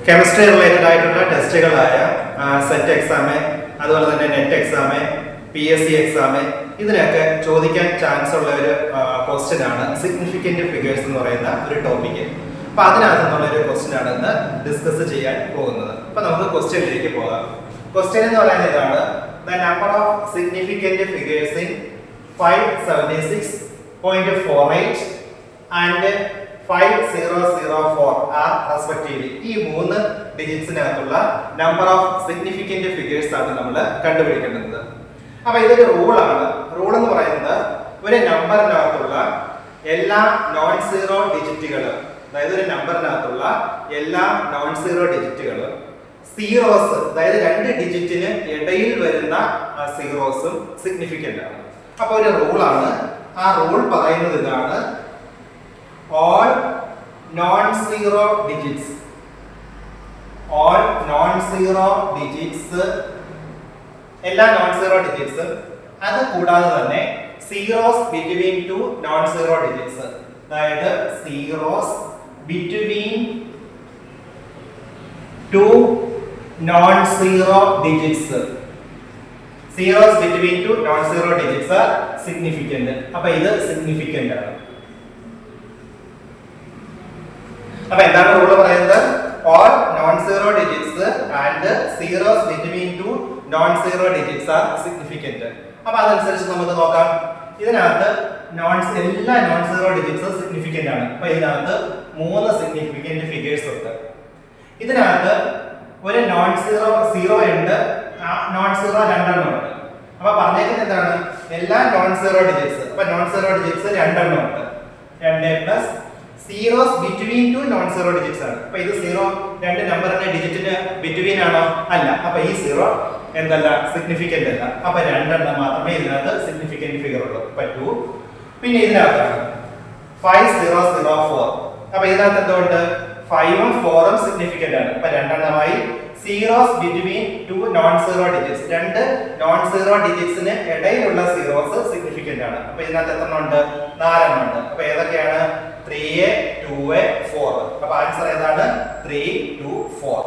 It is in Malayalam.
കെമിസ്ട്രി റിലേറ്റഡ് ആയിട്ടുള്ള ടെസ്റ്റുകളായ സെറ്റ് എക്സാം, അതുപോലെ തന്നെ നെറ്റ് എക്സാം, PSC എക്സാം, ഇതിനൊക്കെ ചോദിക്കാൻ ചാൻസ് ഉള്ള ഒരു ക്വസ്റ്റ്യൻ ആണ് സിഗ്നിഫിക്കന്റ് ഫിഗേഴ്സ് എന്ന് പറയുന്ന ഒരു ടോപ്പിക്. അപ്പൊ അതിനകത്ത് നിന്നുള്ള ഒരു ക്വസ്റ്റ്യൻ ആണ് ഇന്ന് ഡിസ്കസ് ചെയ്യാൻ പോകുന്നത്. അപ്പൊ നമുക്ക് ക്വസ്റ്റ്യനിലേക്ക് പോകാം. ക്വസ്റ്റ്യൻ എന്ന് പറയുന്നത് ഇതാണ്: the number of significant figures in 576.48 and 5004 are respectively. ഈ 3 ഡിജിറ്റ്സിനകത്തുള്ള നമ്പർ ഓഫ് സിഗ്നിഫിക്കന്റ് ഫിഗേഴ്സ് ആണ് നമ്മൾ കണ്ടുപിടിക്കേണ്ടത്. അപ്പൊ ഇതൊരു റൂളാണ്. റൂൾ എന്ന് പറയുന്നത് ഒരു നമ്പറിനകത്തുള്ള എല്ലാ നോൺ സീറോ ഡിജിറ്റുകളും, അതായത് ഒരു നമ്പറിനകത്തുള്ള എല്ലാ നോൺ സീറോ ഡിജിറ്റുകളും സീറോസ്, അതായത് 2 ഡിജിറ്റിന് ഇടയിൽ വരുന്ന സീറോസും സിഗ്നിഫിക്കന്റ് ആണ്. അപ്പൊ ഒരു റൂളാണ്. ആ റൂൾ പറയുന്നത് ഇതാണ്: all non-zero digits എല്ലാ നോൺ സീറോ ഡിജിറ്റ്സും, അത് കൂടാതെ തന്നെ zeros between 2 non zero digits, അതായത് zeros between 2 non zero digits, zeros between 2 non zero digits are significant. അപ്പൊ ഇത് സിഗ്നിഫിക്കന്റ് ആണ്. അപ്പൊ എന്താണ് റൂൾ പറയുന്നത്? all non-zero digits and zeros between 2 non-zero digits are significant. അപ്പൊ അതനുസരിച്ച് നമുക്ക് നോക്കാം. ഇതിനകത്ത് എല്ലാ നോൺ സീറോ ഡിജിറ്റ്സും സിഗ്നിഫിക്കന്റ് ആണ്. അപ്പൊ ഇതിനകത്ത് 3 സിഗ്നിഫിക്കന്റ് ഫിഗേഴ്സ് ഉണ്ട്. ഇതിനകത്ത് ഒരു നോൺ സീറോ ഉണ്ട്, നോൺ സീറോ 2 ഉണ്ട്. അപ്പൊ പറഞ്ഞേക്കുന്നത് എന്താണ്? എല്ലാ നോൺ സീറോ ഡിജിറ്റ്സ്, അപ്പൊ നോൺ സീറോ ഡിജിറ്റ്സ് 2 ഉണ്ട്. 2 plus zeros between 2 non zero digits ആണ്. അപ്പൊ ഇത് സീറോ 2 നമ്പറിന്റെ ഡിജിറ്റിന് ബിറ്റ്വീൻ ആണോ? അല്ല. അപ്പൊ ഈ സീറോ എന്തല്ല? സിഗ്നിഫിക്കന്റ് അല്ല. അപ്പൊ 2 മാത്രമേ ഇതിനകത്ത് സിഗ്നിഫിക്കന്റ് ഫിഗർ ഉള്ളൂ. അപ്പൊ 2. പിന്നെ ഇതിനകത്താണ് 5004. അപ്പൊ ഇതിനകത്ത് എന്തുകൊണ്ട്? 5ഉം 4ഉം സിഗ്നിഫിക്കന്റ് ആണ്. അപ്പൊ 2 zeros between 2 non zero digits, 2 non zero ഡിജിറ്റ്സിന് ഇടയിലുള്ള സീറോസ് സിഗ്നിഫിക്കന്റ് ആണ്. അപ്പൊ ഇതിനകത്ത് എത്ര ഉണ്ട്? 4 ഉണ്ട്. അപ്പൊ ഏതൊക്കെയാണ്? 3A, 2A, 4. അപ്പൊ ആൻസർ ഏതാണ്? 3, 2, 4.